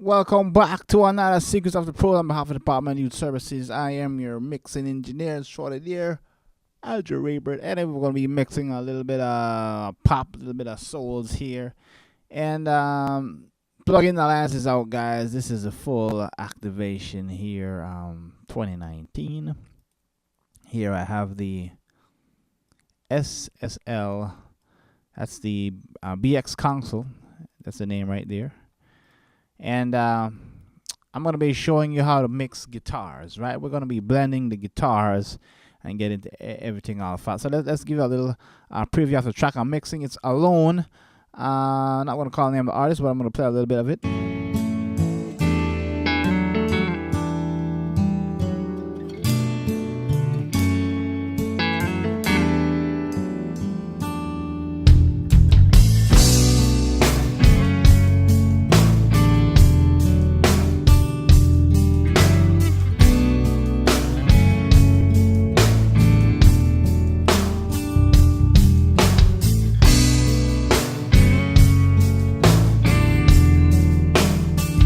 Welcome back to another Secrets of the Pro on behalf of the Department of Youth Services. I am your mixing engineer, shorted here, Andrew Raybert, and we're going to be mixing a little bit of pop, a little bit of souls here. And plugging the lenses out, guys. This is a full activation here, 2019. Here I have the SSL, that's the BX console, that's the name right there. And I'm going to be showing you how to mix guitars, right? We're going to be blending the guitars and get into everything all fast. So let's give you a little preview of the track I'm mixing. It's Alone. Not going to call the name of the artist, but I'm going to play a little bit of it.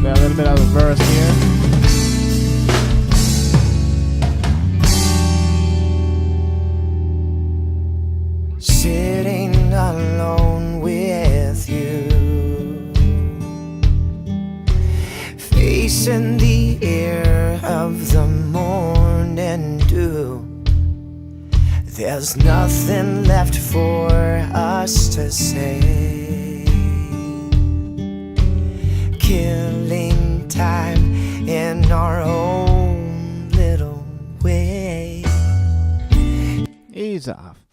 A little bit of the verse here. Sitting alone with you, facing the air of the morning dew. There's nothing left for us to say, killing time in our own little way. Ease off.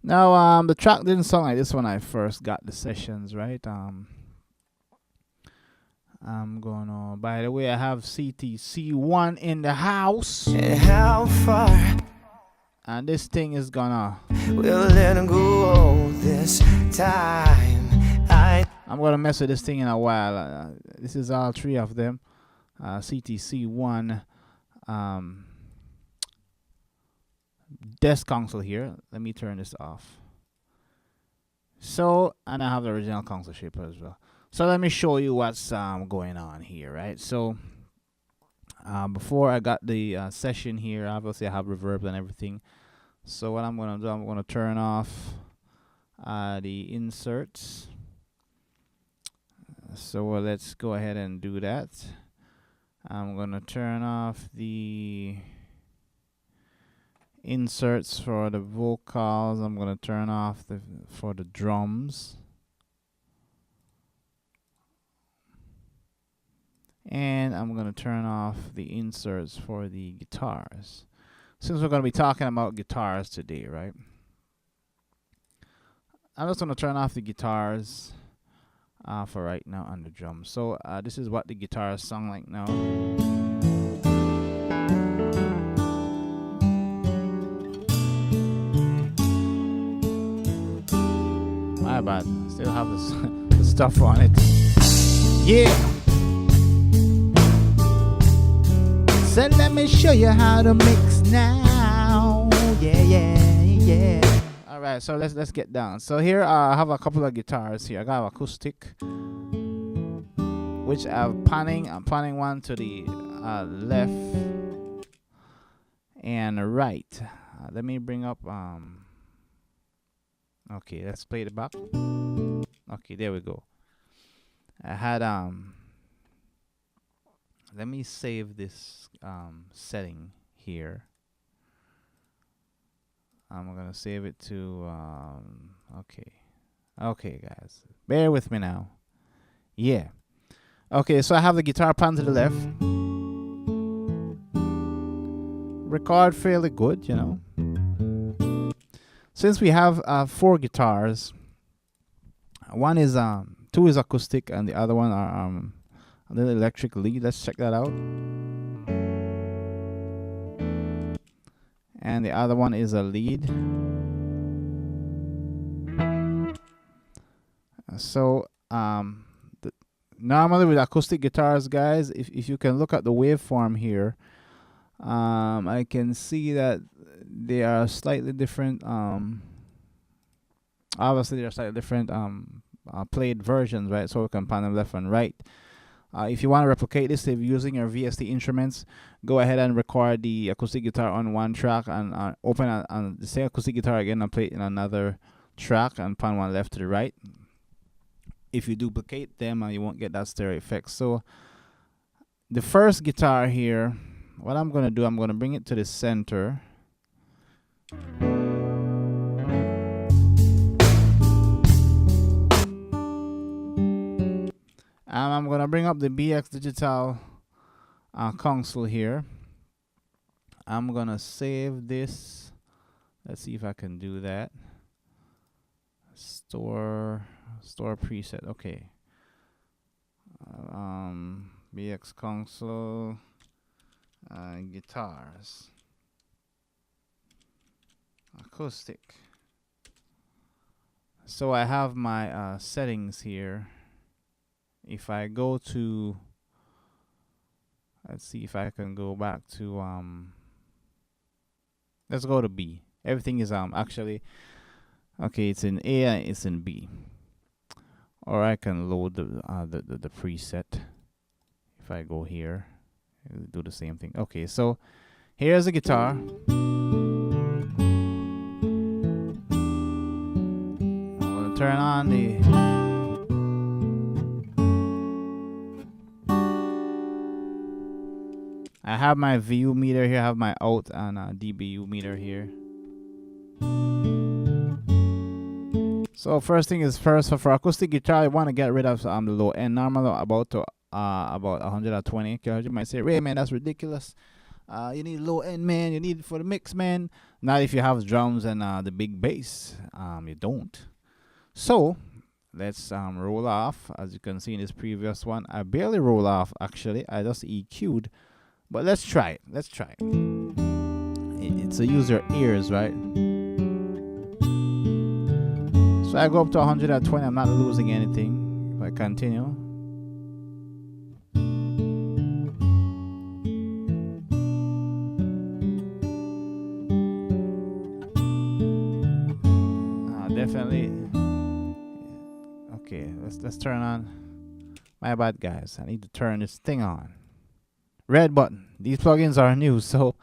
Now, the track didn't sound like this when I first got the sessions, right? I'm going on. By the way, I have CTC1 in the house. And how far And this thing is gonna... we'll let go this time. I'm gonna mess with this thing in a while. This is all three of them. CTC1 desk console here. Let me turn this off. So, and I have the original console shaper as well. So let me show you what's going on here, right? So before I got the session here, obviously I have reverb and everything. So what I'm gonna do, I'm gonna turn off the inserts. So let's go ahead and do that. I'm gonna turn off the inserts for the vocals. I'm gonna turn off for the drums. And I'm gonna turn off the inserts for the guitars. Since we're gonna be talking about guitars today, right? I'm just gonna turn off the guitars for right now on the drums. So this is what the guitars sound like now. My bad. Still have this the stuff on it. Yeah. So let me show you how to mix now. Yeah. All right, so let's get down. So here I have a couple of guitars here. I got acoustic, which I'm panning one to the left and right. Let me bring up okay, let's play the back. Okay, there we go. I had let me save this setting here. I'm gonna save it to okay guys, bear with me now. Yeah, okay, so I have the guitar pan to the left. Record fairly good, you know. Since we have 4 guitars, one is two is acoustic and the other one are a little electric lead. Let's check that out. And the other one is a lead. So normally with acoustic guitars, guys, if you can look at the waveform here, I can see that they are slightly different. Obviously, they are slightly different played versions, right? So we can pan them left and right. If you want to replicate this, if you're using your VST instruments, go ahead and record the acoustic guitar on one track and open on the same acoustic guitar again and play it in another track and pan one left to the right. If you duplicate them, you won't get that stereo effect. So the first guitar here, what I'm going to do, I'm going to bring it to the center. I'm going to bring up the BX Digital console here. I'm going to save this. Let's see if I can do that. Store preset. Okay. BX console guitars acoustic. So I have my settings here. If I go to, let's see if I can go back to let's go to B. Everything is actually okay, it's in A and it's in B. Or I can load the preset. If I go here, it'll do the same thing. Okay, so here's the guitar. I'm gonna turn on the I have my VU meter here, I have my out and dBu meter here. So first thing is first, so for acoustic guitar, I want to get rid of the low end. Normally about 120 kHz. You might say, Ray, man, that's ridiculous. You need low end, man. You need it for the mix, man. Not if you have drums and the big bass. You don't. So let's roll off. As you can see in this previous one, I barely roll off actually. I just EQ'd. But let's try it. Let's try it. It's a use your ears, right? So I go up to 120. I'm not losing anything. If I continue. Definitely. Okay, let's turn on. My bad, guys. I need to turn this thing on. Red button. These plugins are new, so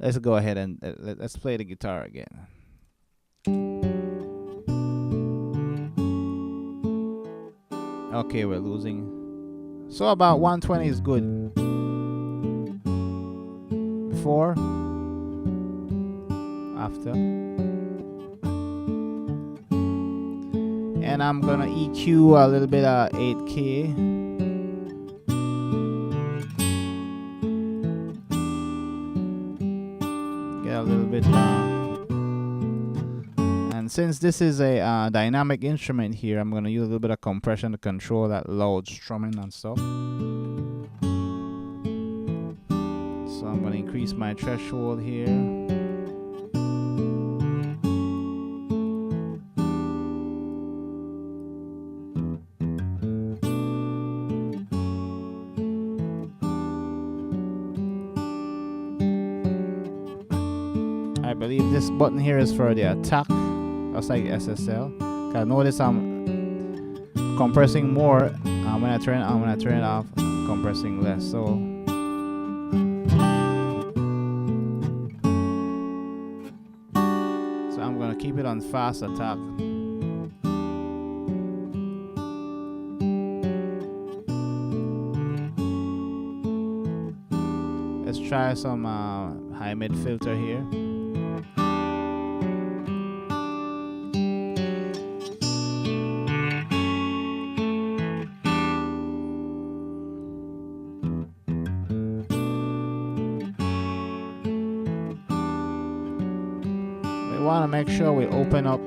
let's go ahead and let's play the guitar again. Okay, we're losing. So about 120 is good. Before, after. And I'm gonna EQ a little bit of 8K. A little bit and since this is a dynamic instrument here, I'm going to use a little bit of compression to control that loud strumming and stuff. So I'm going to increase my threshold here. I believe this button here is for the attack, just like SSL. I notice I'm compressing more when I turn it on. When I turn it off, I'm compressing less. So I'm gonna keep it on fast attack. Let's try some high mid filter here. We want to make sure we open up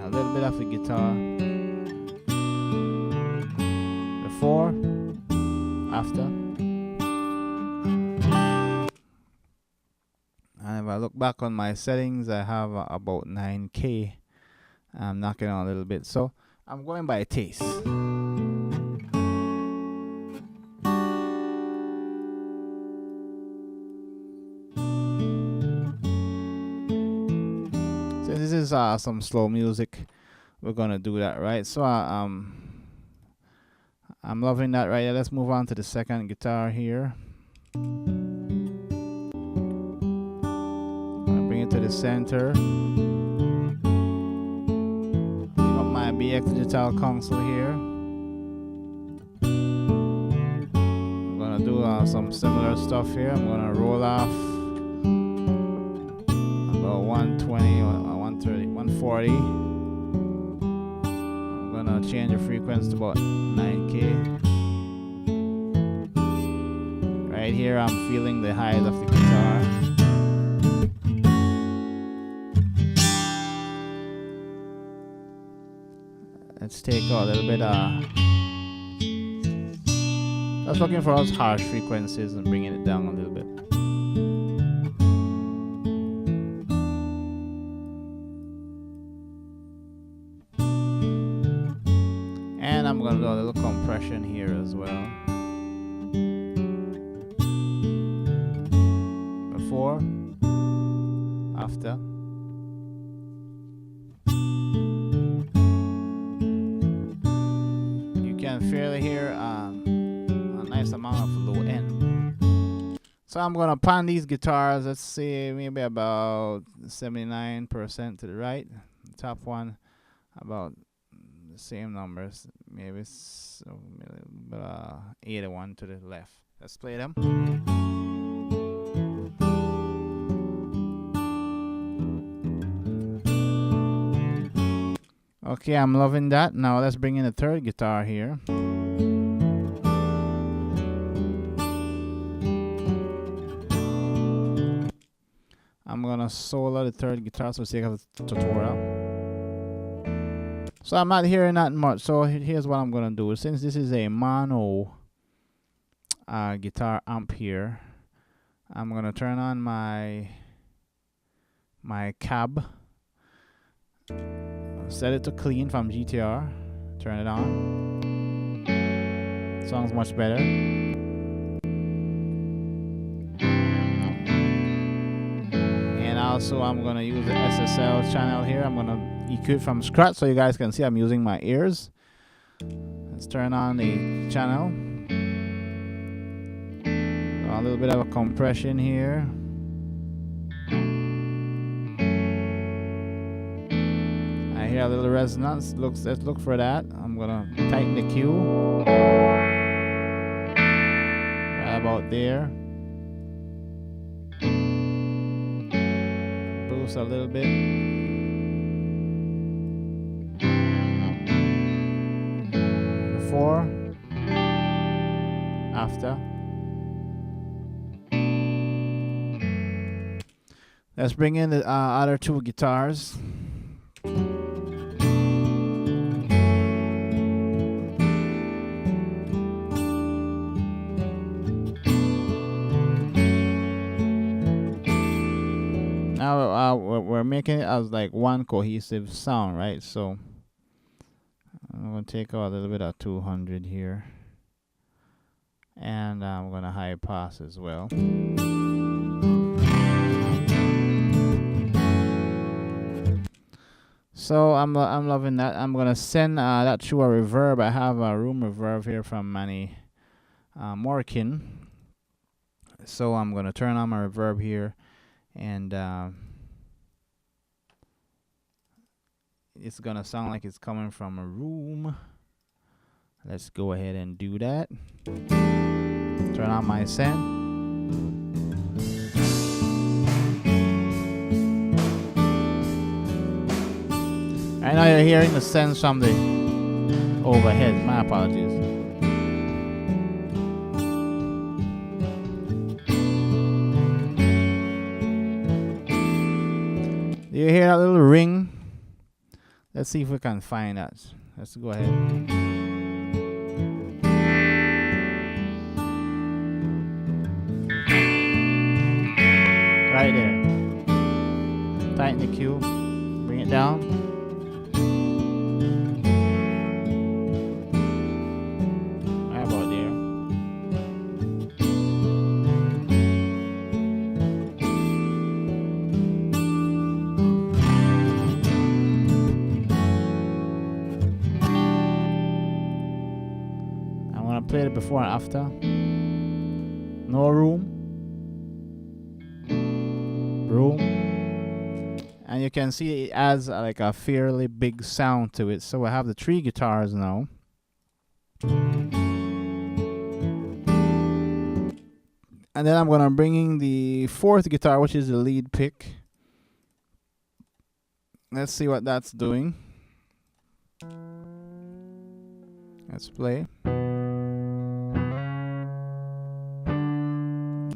a little bit of the guitar before, after. And if I look back on my settings, I have about 9K. I'm knocking on a little bit, so I'm going by taste. This is some slow music. we're gonna do that, right? So I'm loving that right there. Let's move on to the second guitar here. I'll bring it to the center. Pick up my BX Digital console here. I'm gonna do some similar stuff here. I'm gonna roll off about 120 or 130, 140. I'm gonna change the frequency to about 9K. Right here, I'm feeling the highs of the guitar. Let's take out a little bit. I was looking for those harsh frequencies and bringing it down a little bit. And I'm gonna do a little compression here as well. Before, after. You can fairly hear a nice amount of low end. So I'm gonna pan these guitars, let's say maybe about 79% to the right. The top one about the same numbers, maybe 81 to the left. Let's play them. Okay, I'm loving that. Now let's bring in the third guitar here. I'm gonna solo the third guitar for the sake of the tutorial. So I'm not hearing that much. So here's what I'm gonna do. Since this is a mono guitar amp here, I'm gonna turn on my cab. Set it to clean from GTR. Turn it on. Sounds much better. And also I'm gonna use the SSL channel here. I'm gonna EQ it from scratch so you guys can see I'm using my ears. Let's turn on the channel. A little bit of a compression here. I hear a little resonance. Let's look for that. I'm gonna tighten the Q. Right about there. Boost a little bit. Before. After. Let's bring in the other two guitars. Now we're making it as like one cohesive sound, right? So I'm gonna take out a little bit of 200 here, and I'm gonna high pass as well. So I'm loving that. I'm gonna send that through a reverb. I have a room reverb here from Manny Morkin. So I'm gonna turn on my reverb here, and it's gonna sound like it's coming from a room. Let's go ahead and do that. Turn on my send. I know you're hearing the sense from the overhead. My apologies. Do you hear that little ring? Let's see if we can find that. Let's go ahead. Right there. Tighten the Q. Bring it down. played it before and after. No room. Room. And you can see it adds like a fairly big sound to it. So I have the 3 guitars now. And then I'm gonna bring in the 4th guitar, which is the lead pick. Let's see what that's doing. Let's play.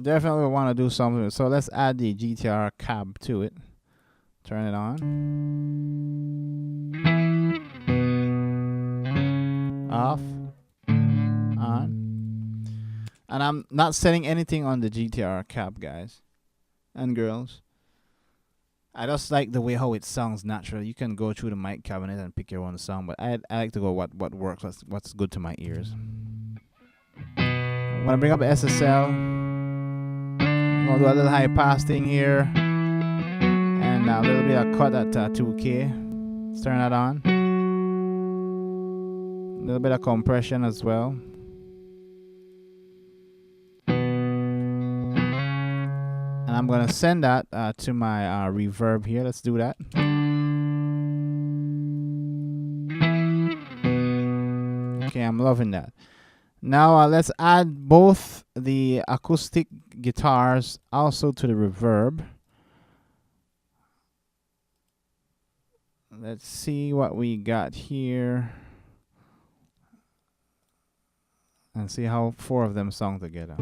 Definitely want to do something. So let's add the GTR cab to it. Turn it on. Off. On. And I'm not setting anything on the GTR cab, guys and girls. I just like the way how it sounds natural. You can go through the mic cabinet and pick your own song, but I like to go what works, what's good to my ears. I'm gonna bring up the SSL. I'm gonna do a little high pass thing here, and a little bit of cut at 2K. Let's turn that on. A little bit of compression as well. And I'm gonna send that to my reverb here. Let's do that. Okay, I'm loving that. Now let's add both the acoustic guitars also to the reverb. Let's see what we got here. And see how 4 of them sung together.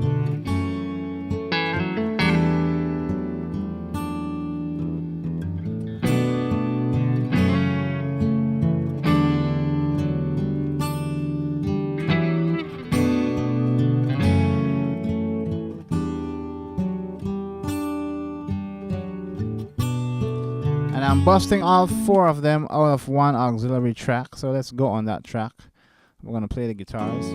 And I'm busting all 4 of them out of one auxiliary track. So let's go on that track. We're going to play the guitars.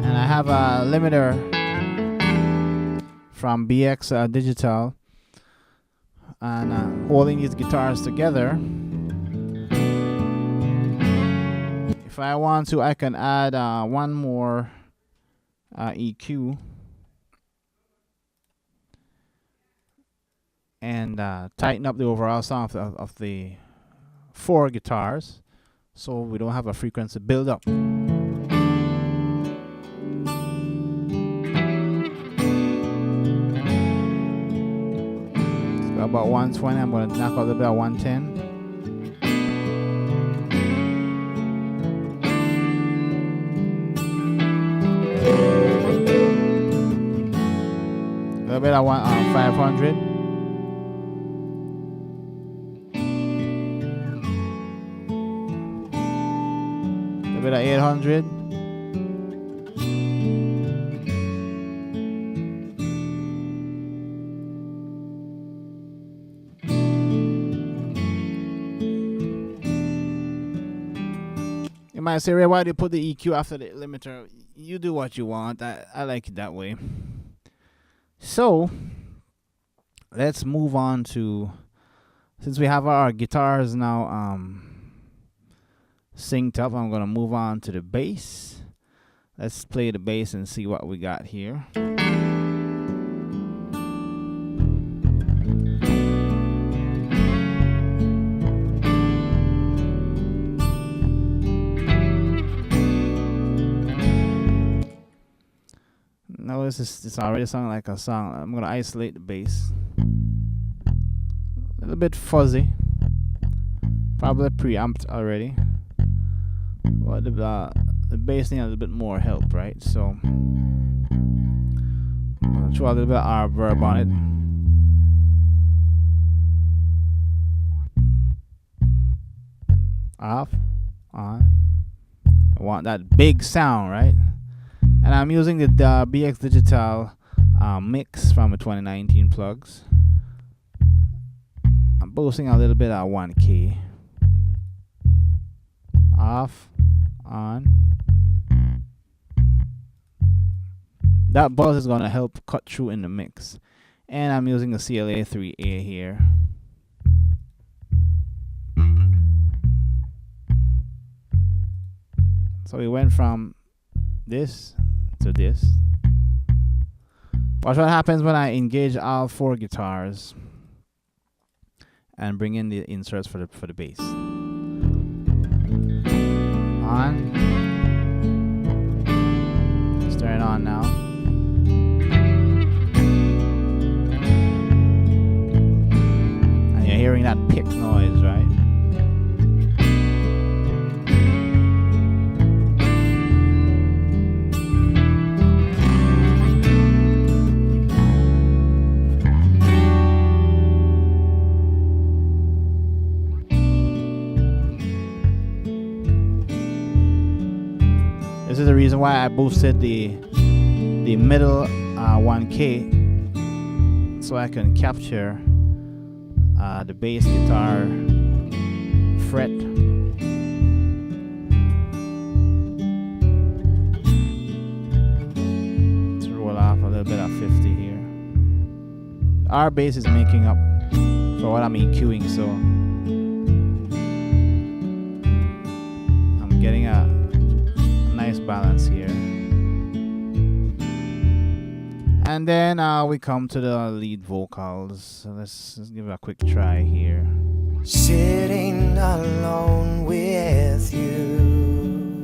And I have a limiter from BX Digital. And holding these guitars together. If I want to, I can add one more EQ. And tighten up the overall sound of the 4 guitars, so we don't have a frequency build up. It's got about 120. I'm going to knock out a little bit of 110. A little bit of 500. Bit of 800. You might say, Ray, why do you put the EQ after the limiter? You do what you want. I like it that way. So let's move on to, since we have our guitars now synced up, I'm gonna move on to the bass. Let's play the bass and see what we got here. No, this already sounding like a song. I'm gonna isolate the bass. A little bit fuzzy. Probably preamped already. Well, the bass needs a little bit more help, right? So I'm gonna throw a little bit of reverb on it. Off, on. I want that big sound, right? And I'm using the BX Digital mix from the 2019 plugs. I'm boosting a little bit at 1K. Off, on. That buzz is gonna help cut through in the mix. And I'm using the CLA 3A here. So we went from this to this. Watch what happens when I engage all 4 guitars and bring in the inserts for the bass. On. Let's turn it on now. And you're hearing that pick noise, right? This is the reason why I boosted the middle 1K, so I can capture the bass guitar fret. Let's roll off a little bit of 50 here. Our bass is making up for what I'm EQing, so I'm getting a nice balance here. And then we come to the lead vocals. So let's give it a quick try here. Sitting alone with you,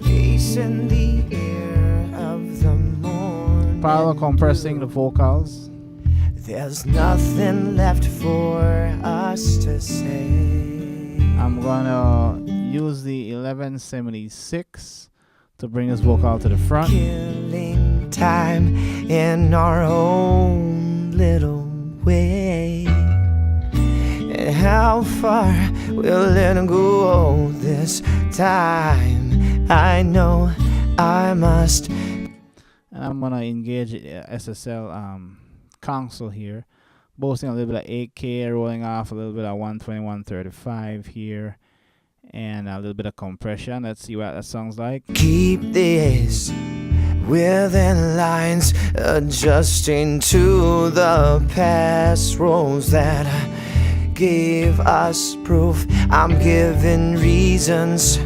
facing the air of the morning. Parallel compressing the vocals. There's nothing left for us to say. I'm gonna use the 1176 to bring this vocal to the front. Killing time in our own little way. And how far will it go this time? I know I must. And I'm gonna engage SSL console here, boasting a little bit of 8K, rolling off a little bit of 121.35 here, and a little bit of compression. Let's see what that sounds like. Keep this within lines, adjusting to the past roles that gave us proof. I'm giving reasons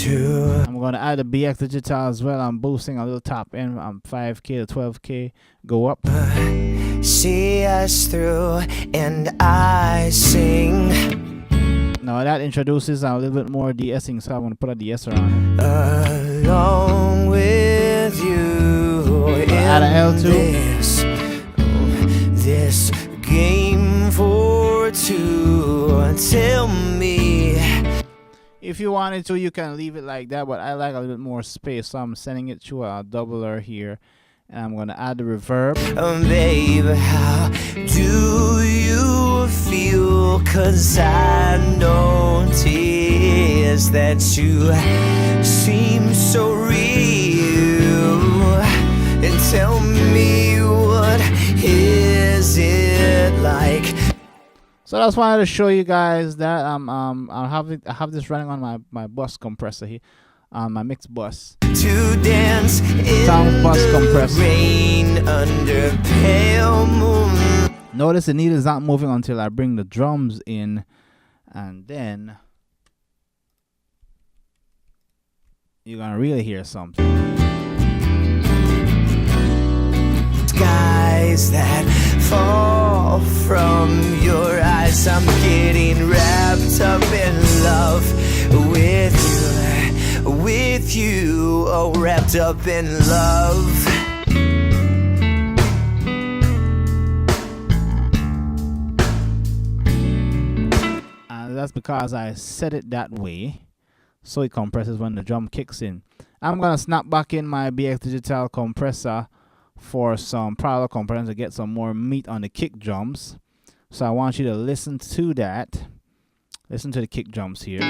to. I'm going to add a BX digital as well. I'm boosting a little top end from 5K to 12K. Go up. See us through, and I sing. Now that introduces a little bit more de-essing, so I'm going to put a de-esser on it. Along with you Add an L2. This game for two. Tell me. If you wanted to, you can leave it like that, but I like a little bit more space, so I'm sending it to a doubler here, and I'm going to add the reverb. Babe, how do you feel? 'Cause I notice that you seem so real. And tell me, what is it like? So I just wanted to show you guys that I have this running on my bus compressor here, on my mix bus. To dance in Sound bus the compressor. rain under pale moon. Notice the needle is not moving until I bring the drums in, and then you're gonna really hear something. Skies that fall from your eyes. I'm getting wrapped up in love with you, oh, wrapped up in love. And that's because I set it that way, so it compresses when the drum kicks in. I'm gonna snap back in my BX Digital compressor for some parallel compression to get some more meat on the kick drums. So I want you to listen to that. Listen to the kick drums here.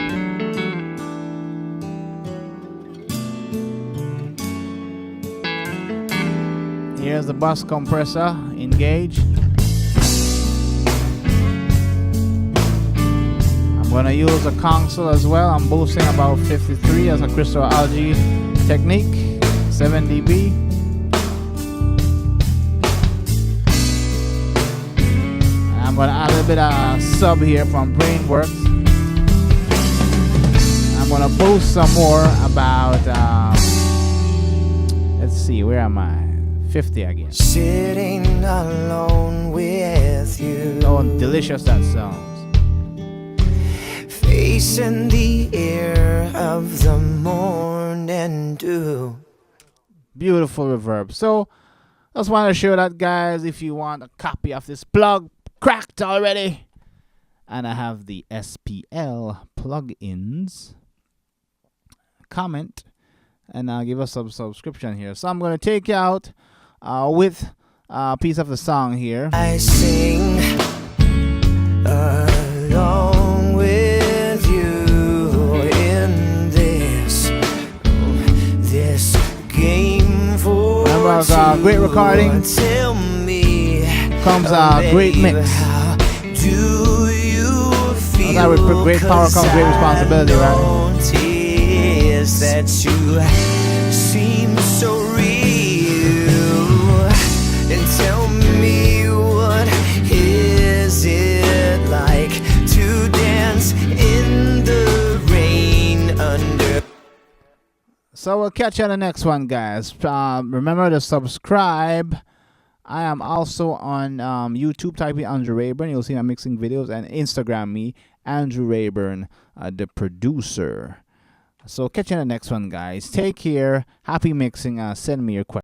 Here's the bus compressor engaged. I'm gonna use a console as well. I'm boosting about 53 as a crystal algae technique, 7 dB. I'm gonna add a little bit of sub here from Brainworks. I'm gonna post some more about. Let's see, where am I? 50 again. Sitting alone with you. Oh, delicious that sounds. Facing the air of the morning dew. Beautiful reverb. So, just want to show that, guys. If you want a copy of this plug, cracked already. And I have the SPL plugins. Comment. And give us some subscription here. So I'm going to take you out with a piece of the song here. I sing along with you in this game for remember, great recording. Tell me, comes a great mix. How do you feel? With great power comes great responsibility, right? Is that you seem so real? And tell me, what is it like to dance in the rain under? So we'll catch you on the next one, guys. Remember to subscribe. I am also on YouTube. Type in Andrew Rayburn. You'll see my mixing videos, and Instagram me, Andrew Rayburn, the producer. So catch you in the next one, guys. Take care. Happy mixing. Send me your questions.